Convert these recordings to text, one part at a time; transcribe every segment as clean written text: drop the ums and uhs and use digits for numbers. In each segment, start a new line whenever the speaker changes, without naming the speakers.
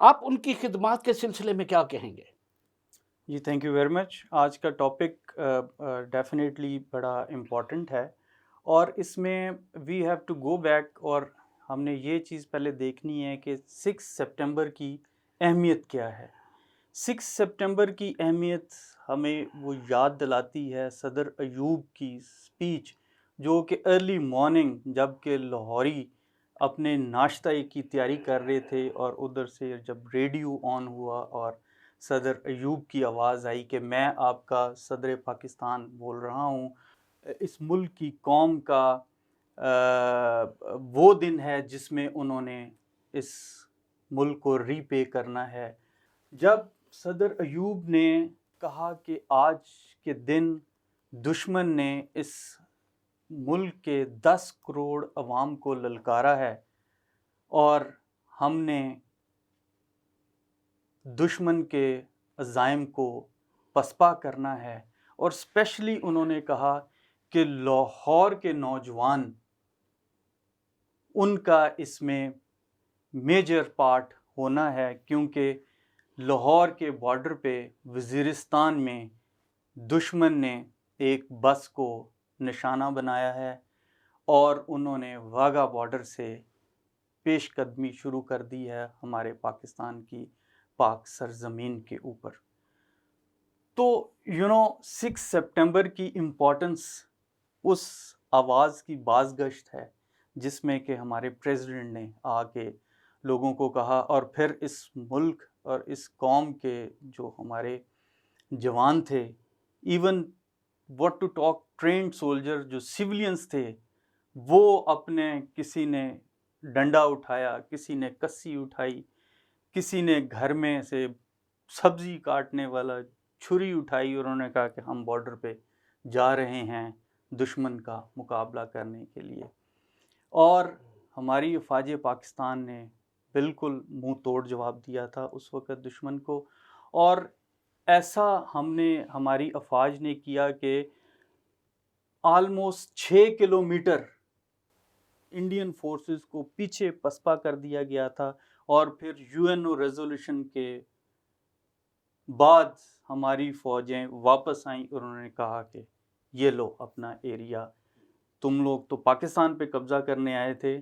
آپ ان کی خدمات کے سلسلے میں کیا کہیں گے؟
جی تھینک یو ویری مچ. آج کا ٹاپک ڈیفینیٹلی بڑا امپورٹنٹ ہے، اور اس میں we have to go back, اور ہم نے یہ چیز پہلے دیکھنی ہے کہ 6 سپٹمبر کی اہمیت کیا ہے. 6 سپٹمبر کی اہمیت ہمیں وہ یاد دلاتی ہے صدر ایوب کی اسپیچ، جو کہ ارلی مارننگ جب کہ لاہوری اپنے ناشتہ کی تیاری کر رہے تھے، اور ادھر سے جب ریڈیو آن ہوا اور صدر ایوب کی آواز آئی کہ میں آپ کا صدر پاکستان بول رہا ہوں، اس ملک کی قوم کا وہ دن ہے جس میں انہوں نے اس ملک کو ری پے کرنا ہے. جب صدر ایوب نے کہا کہ آج کے دن دشمن نے اس ملک کے 10 کروڑ عوام کو للکارا ہے، اور ہم نے دشمن کے عزائم کو پسپا کرنا ہے، اور اسپیشلی انہوں نے کہا کہ لاہور کے نوجوان، ان کا اس میں میجر پارٹ ہونا ہے، کیونکہ لاہور کے بارڈر پہ وزیرستان میں دشمن نے ایک بس کو نشانہ بنایا ہے، اور انہوں نے واگا بارڈر سے پیش قدمی شروع کر دی ہے ہمارے پاکستان کی پاک سرزمین کے اوپر. تو 6 سپٹمبر کی امپورٹنس اس آواز کی بازگشت ہے جس میں کہ ہمارے پریزیڈنٹ نے آ کے لوگوں کو کہا، اور پھر اس ملک اور اس قوم کے جو ہمارے جوان تھے، even what to talk trained soldier جو سیولینز تھے، وہ اپنے کسی نے ڈنڈا اٹھایا، کسی نے کسی اٹھائی، کسی نے گھر میں سے سبزی کاٹنے والا چھری اٹھائی، اور انہوں نے کہا کہ ہم بارڈر پہ جا رہے ہیں دشمن کا مقابلہ کرنے کے لیے. اور ہماری افواج پاکستان نے بالکل منہ توڑ جواب دیا تھا اس وقت دشمن کو، اور ایسا ہماری افواج نے کیا کہ آلموسٹ 6 کلومیٹر انڈین فورسز کو پیچھے پسپا کر دیا گیا تھا. اور پھر یو این او ریزولوشن کے بعد ہماری فوجیں واپس آئیں، اور انہوں نے کہا کہ یہ لو اپنا ایریا، تم لوگ تو پاکستان پہ قبضہ کرنے آئے تھے،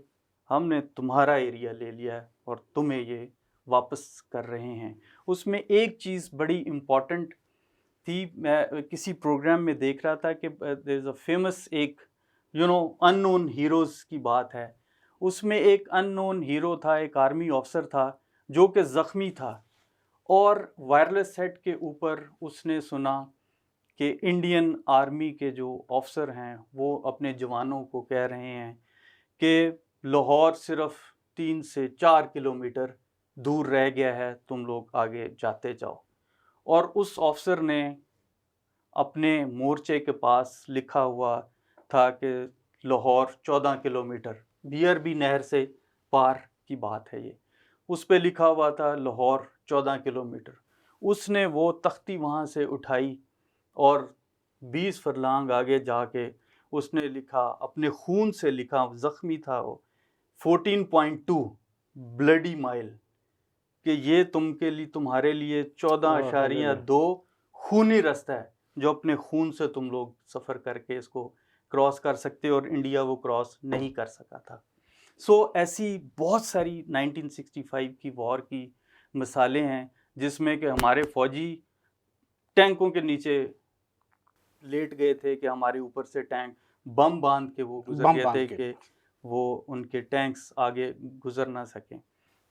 ہم نے تمہارا ایریا لے لیا ہے اور تمہیں یہ واپس کر رہے ہیں. اس میں ایک چیز بڑی امپورٹنٹ تھی، میں کسی پروگرام میں دیکھ رہا تھا کہ دیر از اے فیمس ایک ان نون ہیروز کی بات ہے. اس میں ایک ان نون ہیرو تھا، ایک آرمی آفسر تھا جو کہ زخمی تھا، اور وائرلیس سیٹ کے اوپر اس نے سنا کہ انڈین آرمی کے جو آفسر ہیں وہ اپنے جوانوں کو کہہ رہے ہیں کہ لاہور صرف 3 سے 4 کلومیٹر دور رہ گیا ہے، تم لوگ آگے جاتے جاؤ. اور اس آفسر نے اپنے مورچے کے پاس لکھا ہوا تھا کہ لاہور 14 کلومیٹر، بیئربی نہر سے پار کی بات ہے یہ، اس پہ لکھا ہوا تھا لاہور 14 کلومیٹر. اس نے وہ تختی وہاں سے اٹھائی، اور 20 فرلانگ آگے جا کے اس نے لکھا، اپنے خون سے لکھا، زخمی تھا وہ، 14.2 بلڈی مائل، کہ یہ تمہارے لیے 14.2 خونی رستہ ہے جو اپنے خون سے تم لوگ سفر کر کے اس کو کراس کر سکتے، اور انڈیا وہ کراس نہیں کر سکا تھا. سو ایسی بہت ساری 1965 کی وار کی مثالیں ہیں جس میں کہ ہمارے فوجی ٹینکوں کے نیچے لیٹ گئے تھے کہ ہمارے اوپر سے ٹینک بم باندھ کے وہ گزر گئے تھے کہ وہ ان کے ٹینکس آگے گزر نہ سکیں.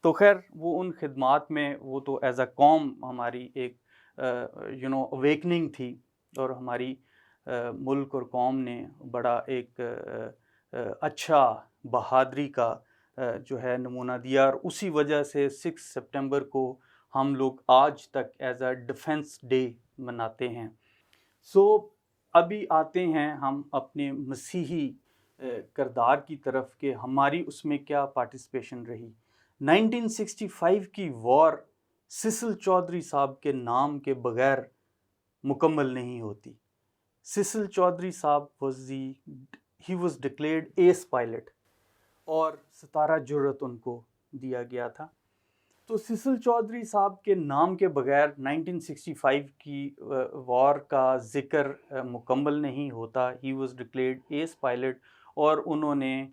تو خیر وہ ان خدمات میں وہ تو ایز اے قوم ہماری ایک اویکننگ تھی، اور ہماری ملک اور قوم نے بڑا ایک اچھا بہادری کا جو ہے نمونہ دیا، اور اسی وجہ سے 6 سپٹمبر کو ہم لوگ آج تک ایز اے ڈیفنس ڈے مناتے ہیں. سو ابھی آتے ہیں ہم اپنے مسیحی کردار کی طرف کہ ہماری اس میں کیا پارٹیسپیشن رہی. 1965 کی وار سسل چودھری صاحب کے نام کے بغیر مکمل نہیں ہوتی. سسل چودھری صاحب he was declared S pilot, اور ستارہ جرت ان کو دیا گیا تھا. تو سیسل چودھری صاحب کے نام کے بغیر 1965 کی وار کا ذکر مکمل نہیں ہوتا. He was declared S pilot اور انہوں نے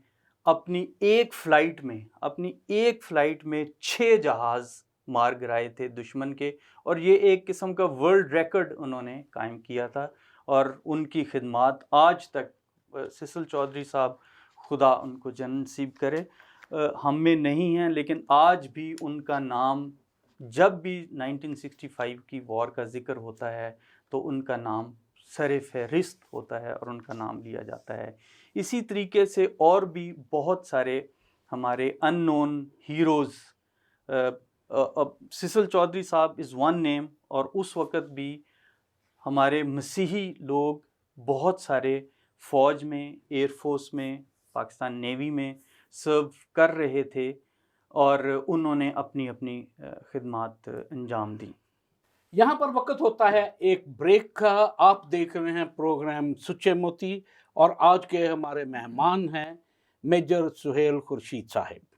اپنی ایک فلائٹ میں 6 جہاز مار گرائے تھے دشمن کے، اور یہ ایک قسم کا ورلڈ ریکارڈ انہوں نے قائم کیا تھا. اور ان کی خدمات آج تک سیسل چودھری صاحب، خدا ان کو جنت نصیب کرے، ہم میں نہیں ہیں، لیکن آج بھی ان کا نام جب بھی 1965 کی وار کا ذکر ہوتا ہے تو ان کا نام سر فہرست ہوتا ہے اور ان کا نام لیا جاتا ہے. اسی طریقے سے اور بھی بہت سارے ہمارے ان نون ہیروز. سیسل چودھری صاحب از ون نیم، اور اس وقت بھی ہمارے مسیحی لوگ بہت سارے فوج میں، ایئر فورس میں، پاکستان نیوی میں سرو کر رہے تھے، اور انہوں نے اپنی خدمات انجام دی.
یہاں پر وقت ہوتا ہے ایک بریک کا. آپ دیکھ رہے ہیں پروگرام سچے موتی، اور آج کے ہمارے مہمان ہیں میجر سہیل خورشید صاحب.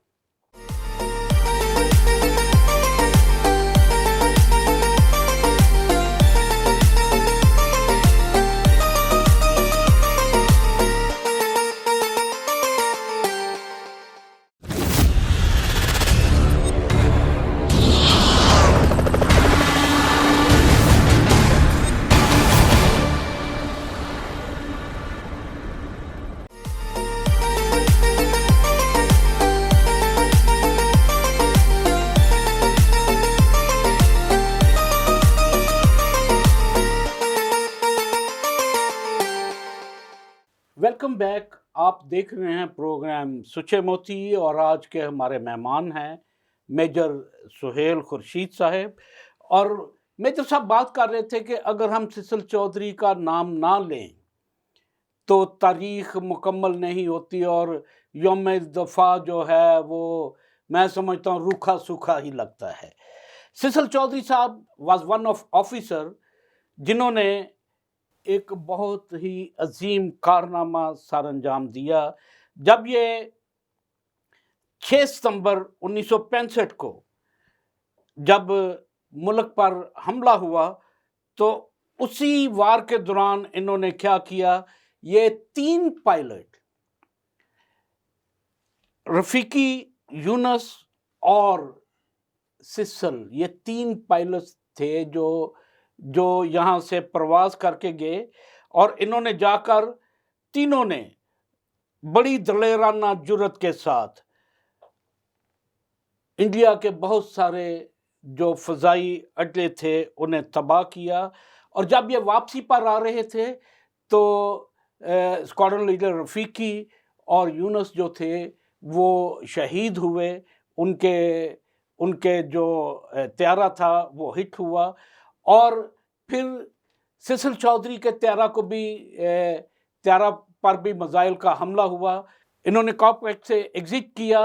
Welcome back. آپ دیکھ رہے ہیں پروگرام سچے موتی، اور آج کے ہمارے مہمان ہیں میجر سہیل خورشید صاحب. اور میجر صاحب بات کر رہے تھے کہ اگر ہم سیسل چودھری کا نام نہ لیں تو تاریخ مکمل نہیں ہوتی، اور یوم دفاع جو ہے وہ میں سمجھتا ہوں روکھا سوکھا ہی لگتا ہے. سیسل چودھری صاحب واز ون آف آفیسر جنہوں نے ایک بہت ہی عظیم کارنامہ سر انجام دیا. جب یہ 6 ستمبر 1965 کو جب ملک پر حملہ ہوا تو اسی وار کے دوران انہوں نے کیا کیا، یہ 3 پائلٹ رفیقی، یونس اور سیسل، یہ 3 پائلٹس تھے جو یہاں سے پرواز کر کے گئے، اور انہوں نے جا کر تینوں نے بڑی دلیرانہ جرت کے ساتھ انڈیا کے بہت سارے جو فضائی اڈے تھے انہیں تباہ کیا. اور جب یہ واپسی پر آ رہے تھے تو اسکواڈرن لیڈر رفیقی اور یونس جو تھے وہ شہید ہوئے. ان کے جو طیارہ تھا وہ ہٹ ہوا، اور پھر سیسل چودھری کے طیارہ پر بھی میزائل کا حملہ ہوا. انہوں نے کاکپٹ سے ایگزٹ کیا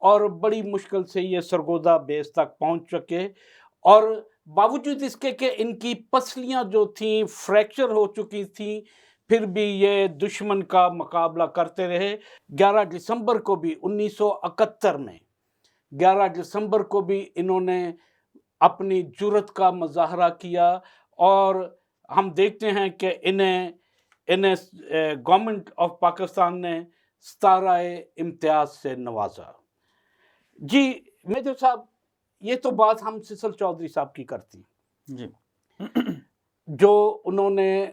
اور بڑی مشکل سے یہ سرگودا بیس تک پہنچ چکے، اور باوجود اس کے کہ ان کی پسلیاں جو تھیں فریکچر ہو چکی تھیں، پھر بھی یہ دشمن کا مقابلہ کرتے رہے. 11 دسمبر کو بھی 1971 میں 11 دسمبر کو بھی انہوں نے اپنی جرت کا مظاہرہ کیا، اور ہم دیکھتے ہیں کہ انہیں گورنمنٹ آف پاکستان نے 17 امتیاز سے نوازا. جی میجر صاحب، یہ تو بات ہم سیسل چودھری صاحب کی کرتی
جی،
جو انہوں نے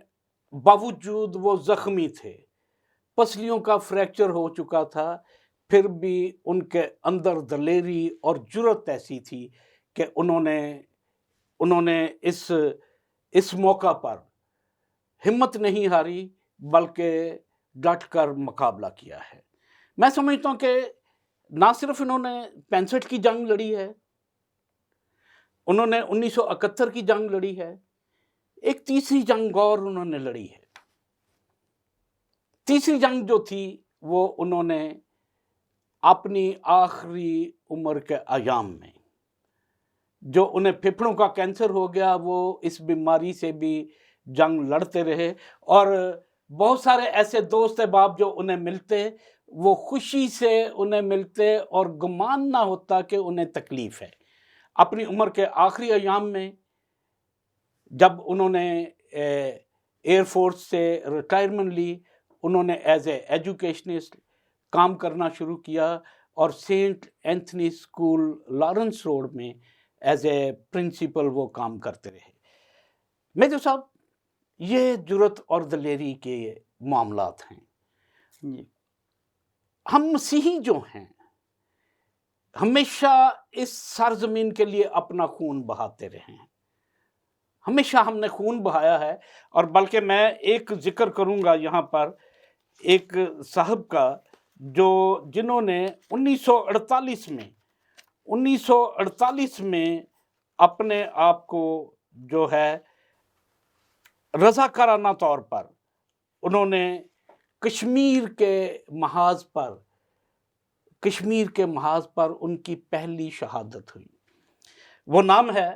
باوجود وہ زخمی تھے، پسلیوں کا فریکچر ہو چکا تھا، پھر بھی ان کے اندر دلیری اور جرت ایسی تھی کہ انہوں نے اس موقع پر ہمت نہیں ہاری بلکہ ڈٹ کر مقابلہ کیا ہے. میں سمجھتا ہوں کہ نہ صرف انہوں نے 65 کی جنگ لڑی ہے، انہوں نے 1971 کی جنگ لڑی ہے، ایک تیسری جنگ اور انہوں نے لڑی ہے. تیسری جنگ جو تھی وہ انہوں نے اپنی آخری عمر کے ایام میں، جو انہیں پھیپھڑوں کا کینسر ہو گیا، وہ اس بیماری سے بھی جنگ لڑتے رہے. اور بہت سارے ایسے دوست احباب جو انہیں ملتے، وہ خوشی سے انہیں ملتے اور گمان نہ ہوتا کہ انہیں تکلیف ہے. اپنی عمر کے آخری ایام میں جب انہوں نے ایئر فورس سے ریٹائرمنٹ لی، انہوں نے ایز اے ایجوکیشنسٹ کام کرنا شروع کیا اور saint Anthony school Lawrence road میں ایز اے پرنسپل وہ کام کرتے رہے۔ میجر صاحب، یہ جرت اور دلیری کے معاملات ہیں۔
جی
ہم مسیحی جو ہیں ہمیشہ اس سرزمین کے لیے اپنا خون بہاتے رہے ہیں، ہمیشہ ہم نے خون بہایا ہے۔ اور بلکہ میں ایک ذکر کروں گا یہاں پر ایک صاحب کا جنہوں نے 1948 میں اپنے آپ کو جو ہے رضاکارانہ طور پر انہوں نے کشمیر کے محاذ پر ان کی پہلی شہادت ہوئی۔ وہ نام ہے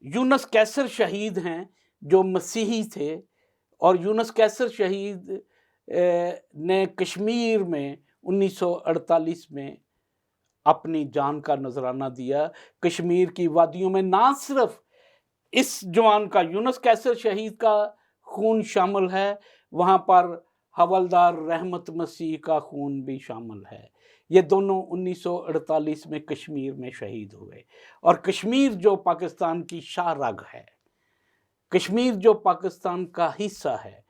یونس کیسر شہید ہیں، جو مسیحی تھے، اور یونس کیسر شہید نے کشمیر میں 1948 میں اپنی جان کا نذرانہ دیا۔ کشمیر کی وادیوں میں نہ صرف اس جوان کا یونس کیسر شہید کا خون شامل ہے، وہاں پر حوالدار رحمت مسیح کا خون بھی شامل ہے۔ یہ دونوں 1948 میں کشمیر میں شہید ہوئے۔ اور کشمیر جو پاکستان کی شاہ رگ ہے، کشمیر جو پاکستان کا حصہ ہے،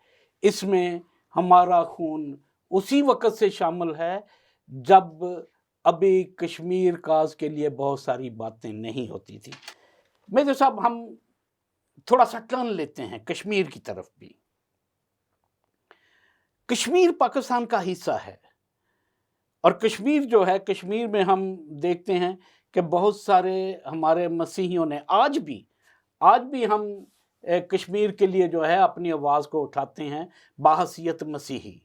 اس میں ہمارا خون اسی وقت سے شامل ہے جب ابھی کشمیر کاز کے لیے بہت ساری باتیں نہیں ہوتی تھی۔ میجر صاحب، ہم تھوڑا سا ٹرن لیتے ہیں کشمیر کی طرف بھی۔ کشمیر پاکستان کا حصہ ہے، اور کشمیر جو ہے، کشمیر میں ہم دیکھتے ہیں کہ بہت سارے ہمارے مسیحیوں نے آج بھی ہم کشمیر کے لیے جو ہے اپنی آواز کو اٹھاتے ہیں بحیثیت مسیحی۔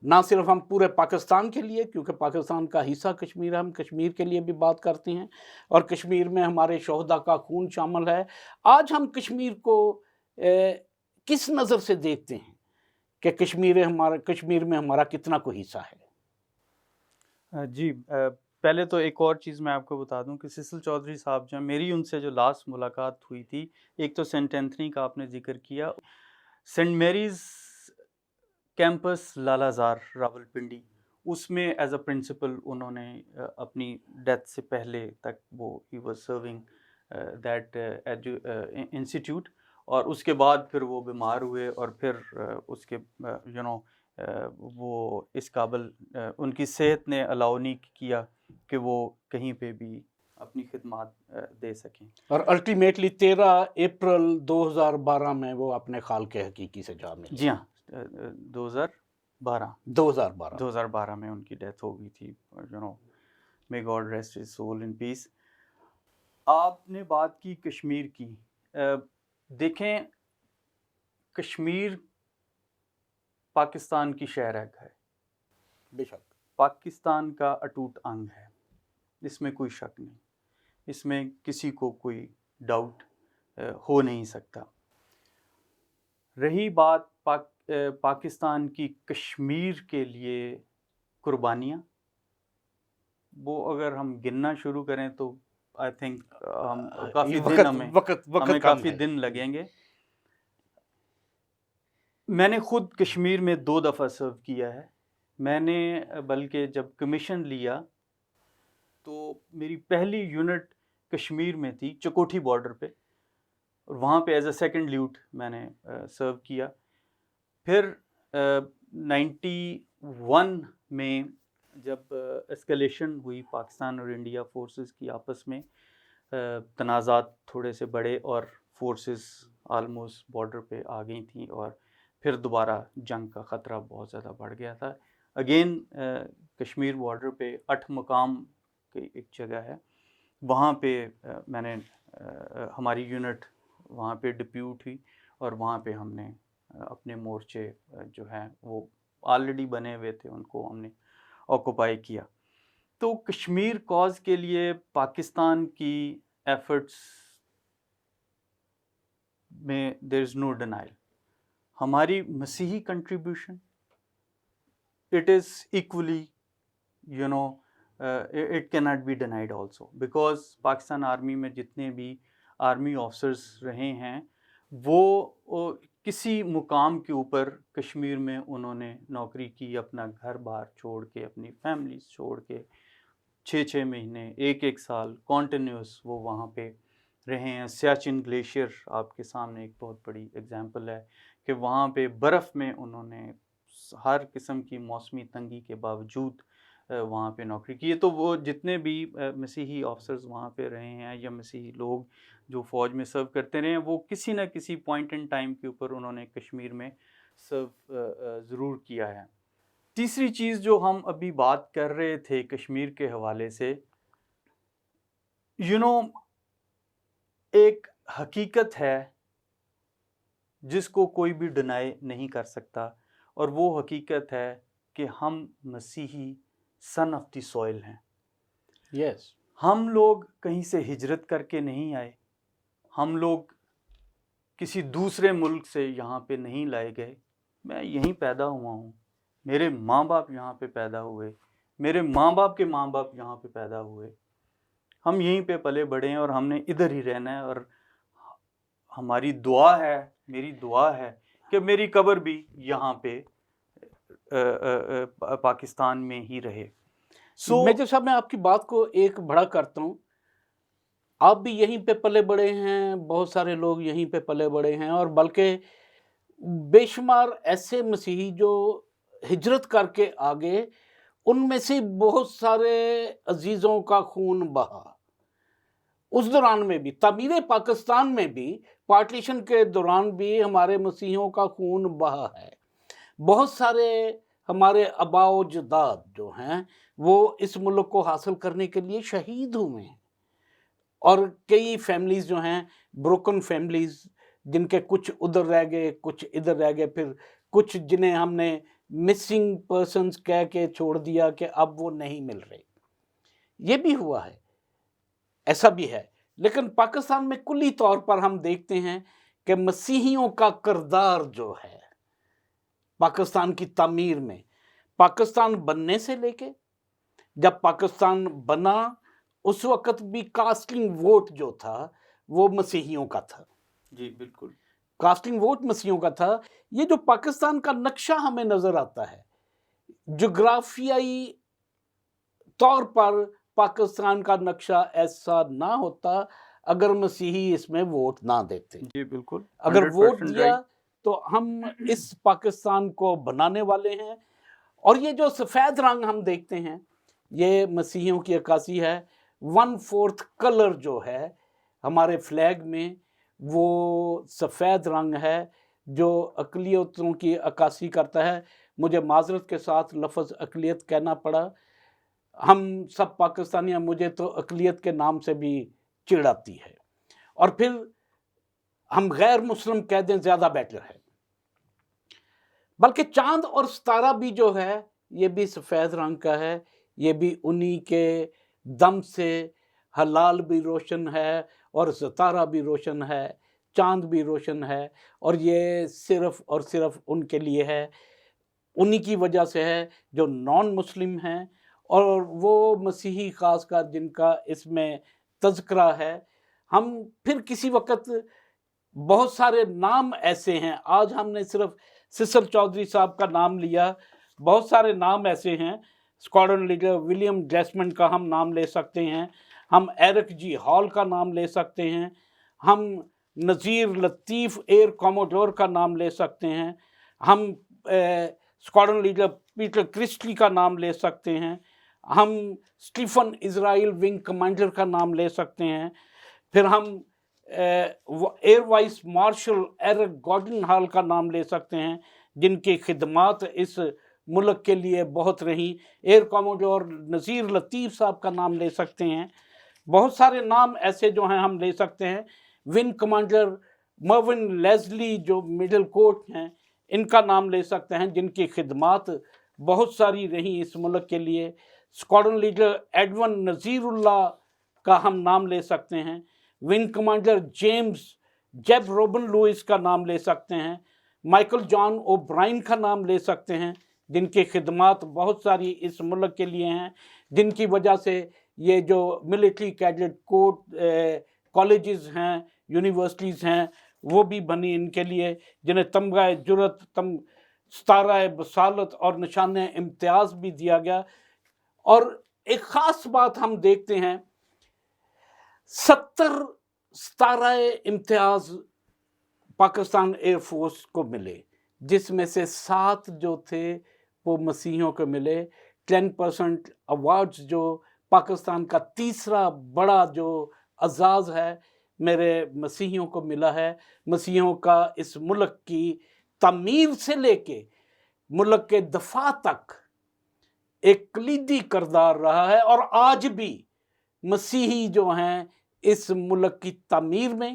نہ صرف ہم پورے پاکستان کے لیے، کیونکہ پاکستان کا حصہ کشمیر ہے، ہم کشمیر کے لیے بھی بات کرتے ہیں، اور کشمیر میں ہمارے شہداء کا خون شامل ہے۔ آج ہم کشمیر کو کس نظر سے دیکھتے ہیں کہ کشمیر میں ہمارا کتنا کوئی حصہ ہے؟
جی پہلے تو ایک اور چیز میں آپ کو بتا دوں کہ سیسل چودھری صاحب جو میری ان سے جو لاسٹ ملاقات ہوئی تھی، ایک تو سینٹ اینتھنی کا آپ نے ذکر کیا، سینٹ میریز کیمپس لالا زار راول پنڈی، اس میں ایز اے پرنسپل انہوں نے اپنی ڈیتھ سے پہلے تک وہ he was serving that institute, اور اس کے بعد پھر وہ بیمار ہوئے، اور پھر اس کے وہ اس قابل ان کی صحت نے الاؤ نہیں کیا کہ وہ کہیں پہ بھی اپنی خدمات دے سکیں، اور
الٹیمیٹلی 13 اپریل 2012 میں وہ اپنے خالق حقیقی سے جا ملے۔
جی ہاں، 2012 میں ان کی ڈیتھ ہو گئی تھی۔ may God rest his soul in peace۔ آپ نے بات کی کشمیر کی، دیکھیں کشمیر پاکستان کی شہ رگ ہے،
بے شک
پاکستان کا اٹوٹ انگ ہے، اس میں کوئی شک نہیں، اس میں کسی کو کوئی ڈاؤٹ ہو نہیں سکتا۔ رہی بات پاکستان کی کشمیر کے لیے قربانیاں، وہ اگر ہم گننا شروع کریں تو آئی تھنک ہم کافی دن لگیں گے۔ میں نے خود کشمیر میں 2 دفعہ سرو کیا ہے۔ میں نے بلکہ جب کمیشن لیا تو میری پہلی یونٹ کشمیر میں تھی، چکوٹھی بارڈر پہ، اور وہاں پہ ایز اے سیکنڈ لیوٹ میں نے سرو کیا۔ پھر 91 میں جب اسکلیشن ہوئی پاکستان اور انڈیا فورسز کی آپس میں، تنازعات تھوڑے سے بڑھے اور فورسز آلموسٹ بارڈر پہ آ گئی تھیں، اور پھر دوبارہ جنگ کا خطرہ بہت زیادہ بڑھ گیا تھا۔ اگین کشمیر بارڈر پہ 8 مقام کی ایک جگہ ہے، وہاں پہ میں نے ہماری یونٹ وہاں پہ ڈپیوٹ ہوئی، اور وہاں پہ ہم نے اپنے مورچے جو ہیں وہ آلریڈی بنے ہوئے تھے، ان کو ہم نے آکوپائی کیا۔ تو کشمیر کاز کے لیے پاکستان کی ایفرٹس میں دیر از نو ڈینائل۔ ہماری مسیحی contribution it is equally it can not be denied also, because Pakistan army میں جتنے بھی آرمی آفسرز رہے ہیں وہ کسی مقام کے اوپر کشمیر میں انہوں نے نوکری کی، اپنا گھر بار چھوڑ کے، اپنی فیملیز چھوڑ کے 6 مہینے، 1 سال کانٹینیوس وہ وہاں پہ رہے ہیں۔ سیاچن گلیشیئر آپ کے سامنے ایک بہت بڑی ایگزامپل ہے کہ وہاں پہ برف میں انہوں نے ہر قسم کی موسمی تنگی کے باوجود وہاں پہ نوکری کی ہے۔ تو وہ جتنے بھی مسیحی آفسرز وہاں پہ رہے ہیں یا مسیحی لوگ جو فوج میں سرو کرتے رہے ہیں، وہ کسی نہ کسی پوائنٹ ان ٹائم کے اوپر انہوں نے کشمیر میں سرو ضرور کیا ہے۔ تیسری چیز جو ہم ابھی بات کر رہے تھے کشمیر کے حوالے سے، ایک حقیقت ہے جس کو کوئی بھی ڈینائی نہیں کر سکتا، اور وہ حقیقت ہے کہ ہم مسیحی سن آف دی سوئل ہیں۔
یس،
ہم لوگ کہیں سے ہجرت کر کے نہیں آئے، ہم لوگ کسی دوسرے ملک سے یہاں پہ نہیں لائے گئے۔ میں یہیں پیدا ہوا ہوں، میرے ماں باپ یہاں پہ پیدا ہوئے، میرے ماں باپ کے ماں باپ یہاں پہ پیدا ہوئے، ہم یہیں پہ پلے بڑھے ہیں اور ہم نے ادھر ہی رہنا ہے۔ اور ہماری دعا ہے، میری دعا ہے کہ میری قبر بھی یہاں پہ پاکستان میں ہی رہے۔
میجر صاحب میں آپ کی بات کو ایک بڑا کرتا ہوں، آپ بھی یہیں پہ پلے بڑے ہیں، بہت سارے لوگ یہیں پہ پلے بڑے ہیں، اور بلکہ بے شمار ایسے مسیحی جو ہجرت کر کے آگے، ان میں سے بہت سارے عزیزوں کا خون بہا اس دوران میں بھی، تعمیر پاکستان میں بھی، پارٹیشن کے دوران بھی ہمارے مسیحیوں کا خون بہا ہے۔ بہت سارے ہمارے آباء و اجداد جو ہیں وہ اس ملک کو حاصل کرنے کے لیے شہید ہوئے ہیں، اور کئی فیملیز جو ہیں بروکن فیملیز، جن کے کچھ ادھر رہ گئے، کچھ ادھر رہ گئے، پھر کچھ جنہیں ہم نے مسنگ پرسنز کہہ کے چھوڑ دیا کہ اب وہ نہیں مل رہے۔ یہ بھی ہوا ہے، ایسا بھی ہے۔ لیکن پاکستان میں کلی طور پر ہم دیکھتے ہیں کہ مسیحیوں کا کردار جو ہے پاکستان کی تعمیر میں، پاکستان بننے سے لے کے، جب پاکستان بنا اس وقت بھی کاسٹنگ ووٹ جو تھا وہ مسیحیوں کا تھا۔
جی بالکل،
کاسٹنگ ووٹ مسیحیوں کا تھا۔ یہ جو پاکستان کا نقشہ ہمیں نظر آتا ہے، جغرافیائی طور پر پاکستان کا نقشہ ایسا نہ ہوتا اگر مسیحی اس میں ووٹ نہ دیتے۔
جی بالکل،
اگر ووٹ
100%
دیا تو ہم اس پاکستان کو بنانے والے ہیں۔ اور یہ جو سفید رنگ ہم دیکھتے ہیں، یہ مسیحیوں کی عکاسی ہے۔ 1/4 کلر جو ہے ہمارے فلیگ میں وہ سفید رنگ ہے جو اقلیتوں کی عکاسی کرتا ہے۔ مجھے معذرت کے ساتھ لفظ اقلیت کہنا پڑا، ہم سب پاکستانی ہیں، مجھے تو اقلیت کے نام سے بھی چڑ آتی ہے، اور پھر ہم غیر مسلم کہہ دیں زیادہ بیٹر ہے۔ بلکہ چاند اور ستارہ بھی جو ہے یہ بھی سفید رنگ کا ہے، یہ بھی انہی کے دم سے ہلال بھی روشن ہے اور ستارہ بھی روشن ہے، چاند بھی روشن ہے، اور یہ صرف اور صرف ان کے لیے ہے، انہی کی وجہ سے ہے جو نان مسلم ہیں، اور وہ مسیحی خاص کر جن کا اس میں تذکرہ ہے۔ ہم پھر کسی وقت بہت سارے نام ایسے ہیں، آج ہم نے صرف سسر چودھری صاحب کا نام لیا، بہت سارے نام ایسے ہیں، اسکواڈرن لیڈر ولیم ڈیسمنڈ کا ہم نام لے سکتے ہیں، ہم ایرک جی ہال کا نام لے سکتے ہیں، ہم نذیر لطیف ایئر کوموڈور کا نام لے سکتے ہیں، ہم اسکواڈرن لیڈر پیٹر کرسٹی کا نام لے سکتے ہیں، ہم اسٹیفن اسرائیل ونگ کمانڈر کا نام لے سکتے ہیں، پھر ہم air vice marshal Eric Gordon Hall کا نام لے سکتے ہیں جن کی خدمات اس ملک کے لیے بہت رہیں، ایئر کوموڈور نذیر لطیف صاحب کا نام لے سکتے ہیں، بہت سارے نام ایسے جو ہیں ہم لے سکتے ہیں، ونگ کمانڈر مرون لیزلی جو مڈل کوٹ ہیں ان کا نام لے سکتے ہیں جن کی خدمات بہت ساری رہیں اس ملک کے لیے، اسکواڈرن لیڈر ایڈون نذیر اللہ کا ہم نام لے سکتے ہیں، ونگ کمانڈر جیمز جیب روبن لوئس کا نام لے سکتے ہیں، مائیکل جان او برائن کا نام لے سکتے ہیں جن کی خدمات بہت ساری اس ملک کے لیے ہیں، جن کی وجہ سے یہ جو ملٹری کیڈٹ کالجز ہیں، یونیورسٹیز ہیں، وہ بھی بنی ان کے لیے، جنہیں تمغہ جرأت، ستارہ بصالت اور نشان امتیاز بھی دیا گیا۔ اور ایک خاص بات ہم دیکھتے ہیں، 70 ستارہ امتیاز پاکستان ایئر فورس کو ملے، جس میں سے 7 جو تھے وہ مسیحیوں کو ملے۔ 10% ایوارڈز جو پاکستان کا تیسرا بڑا جو اعزاز ہے میرے مسیحیوں کو ملا ہے۔ مسیحیوں کا اس ملک کی تعمیر سے لے کے ملک کے دفاع تک ایک کلیدی کردار رہا ہے، اور آج بھی مسیحی جو ہیں اس ملک کی تعمیر میں،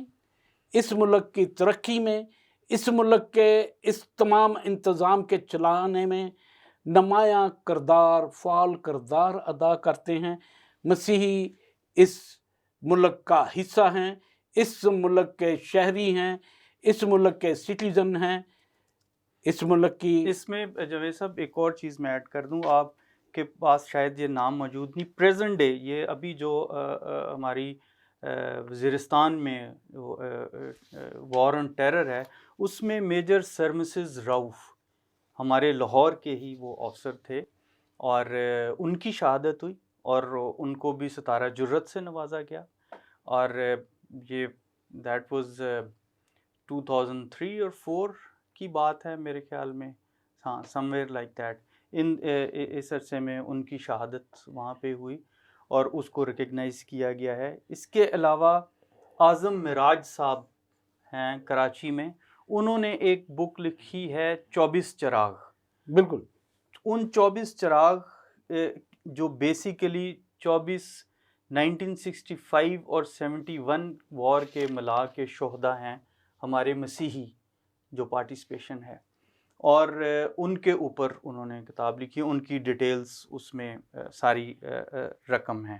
اس ملک کی ترقی میں، اس ملک کے اس تمام انتظام کے چلانے میں نمایاں کردار، فعال کردار ادا کرتے ہیں۔ مسیحی اس ملک کا حصہ ہیں، اس ملک کے شہری ہیں، اس ملک کے سٹیزن ہیں، اس ملک کی۔
اس میں جاوید صاحب ایک اور چیز میں ایڈ کر دوں، آپ کے پاس شاید یہ نام موجود نہیں، پریزنٹ ڈے یہ ابھی جو ہماری وزیرستان میں وار آن ٹیرر ہے، اس میں میجر سر مسز راؤف ہمارے لاہور کے ہی وہ افسر تھے، اور ان کی شہادت ہوئی اور ان کو بھی ستارہ جرأت سے نوازا گیا، اور یہ دیٹ واز 2003 اور 4 کی بات ہے میرے خیال میں، ہاں سم ویئر لائک دیٹ، اس عرصے میں ان کی شہادت وہاں پہ ہوئی اور اس کو ریکگنائز کیا گیا ہے۔ اس کے علاوہ اعظم معراج صاحب ہیں کراچی میں، انہوں نے ایک بک لکھی ہے 24 چراغ۔
بالکل،
ان 24 چراغ جو بیسیکلی 1965 اور 71 وار کے ملا کے شہداء ہیں ہمارے مسیحی جو پارٹیسپیشن ہے، اور ان کے اوپر انہوں نے کتاب لکھی، ان کی ڈیٹیلز اس میں ساری رقم ہیں۔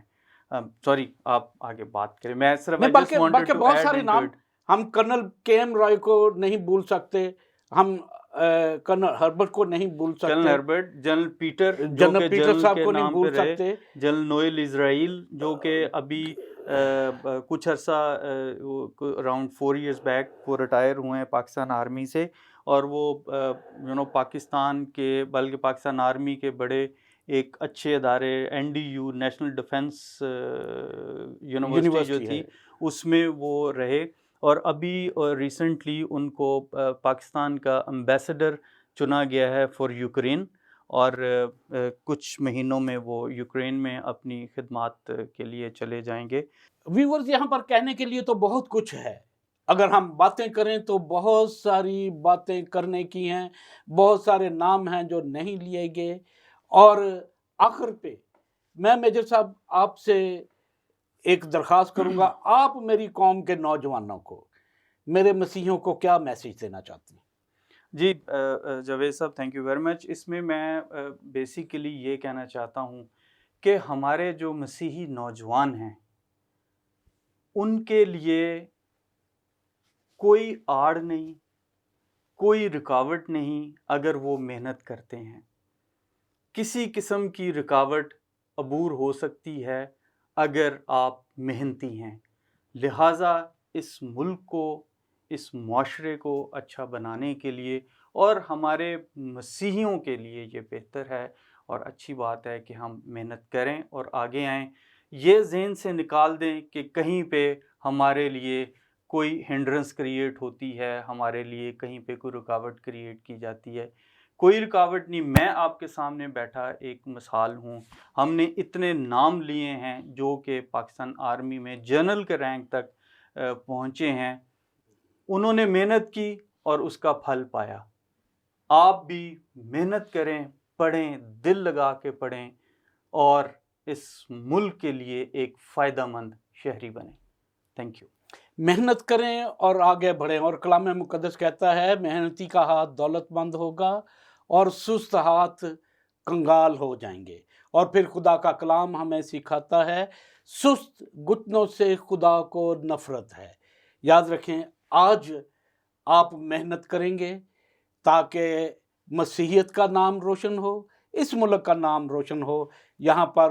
سوری، آپ آگے بات کریں، میں صرف
باقی بہت سارے نام، ہم کرنل کے ایم رائے کو نہیں بھول سکتے، ہم کرنل ہربرٹ کو نہیں بھول سکتے،
جنرل ہربرٹ، جنرل پیٹر جو کہ
جنرل پیٹر
جنرل
صاحب
کے
کو نہیں
نام پہ
بھول
رہے،
سکتے،
جنرل نوئل اسرائیل جو کہ ابھی کچھ عرصہ اراؤنڈ 4 ایئرز بیک وہ ریٹائر ہوئے ہیں پاکستان آرمی سے، اور وہ پاکستان کے بلکہ پاکستان آرمی کے بڑے ایک اچھے ادارے NDU نیشنل ڈیفنس یونیورسٹی جو تھی اس میں وہ رہے، اور ابھی ریسنٹلی ان کو پاکستان کا امبیسڈر چنا گیا ہے فار یوکرین، اور کچھ مہینوں میں وہ یوکرین میں اپنی خدمات کے لیے چلے جائیں گے۔
ویورز یہاں پر کہنے کے لیے تو بہت کچھ ہے، اگر ہم باتیں کریں تو بہت ساری باتیں کرنے کی ہیں، بہت سارے نام ہیں جو نہیں لیے گئے، اور آخر پہ میں میجر صاحب آپ سے ایک درخواست کروں گا، آپ میری قوم کے نوجوانوں کو، میرے مسیحیوں کو کیا میسیج دینا چاہتے ہیں؟
جی جاوید صاحب، تھینک یو ویری مچ۔ اس میں بیسیکلی یہ کہنا چاہتا ہوں کہ ہمارے جو مسیحی نوجوان ہیں ان کے لیے کوئی آڑ نہیں، کوئی رکاوٹ نہیں اگر وہ محنت کرتے ہیں۔ کسی قسم کی رکاوٹ عبور ہو سکتی ہے اگر آپ محنتی ہیں، لہٰذا اس ملک کو، اس معاشرے کو اچھا بنانے کے لیے اور ہمارے مسیحیوں کے لیے یہ بہتر ہے اور اچھی بات ہے کہ ہم محنت کریں اور آگے آئیں۔ یہ ذہن سے نکال دیں کہ کہیں پہ ہمارے لیے کوئی ہنڈرنس کریٹ ہوتی ہے، ہمارے لیے کہیں پہ کوئی رکاوٹ کریٹ کی جاتی ہے۔ کوئی رکاوٹ نہیں، میں آپ کے سامنے بیٹھا ایک مثال ہوں، ہم نے اتنے نام لیے ہیں جو کہ پاکستان آرمی میں جنرل کے رینک تک پہنچے ہیں، انہوں نے محنت کی اور اس کا پھل پایا۔ آپ بھی محنت کریں، پڑھیں، دل لگا کے پڑھیں اور اس ملک کے لیے ایک فائدہ مند شہری بنیں۔ Thank you.
محنت کریں اور آگے بڑھیں، اور کلام مقدس کہتا ہے محنتی کا ہاتھ دولت مند ہوگا اور سست ہاتھ کنگال ہو جائیں گے، اور پھر خدا کا کلام ہمیں سکھاتا ہے سست گھٹنوں سے خدا کو نفرت ہے۔ یاد رکھیں، آج آپ محنت کریں گے تاکہ مسیحیت کا نام روشن ہو، اس ملک کا نام روشن ہو، یہاں پر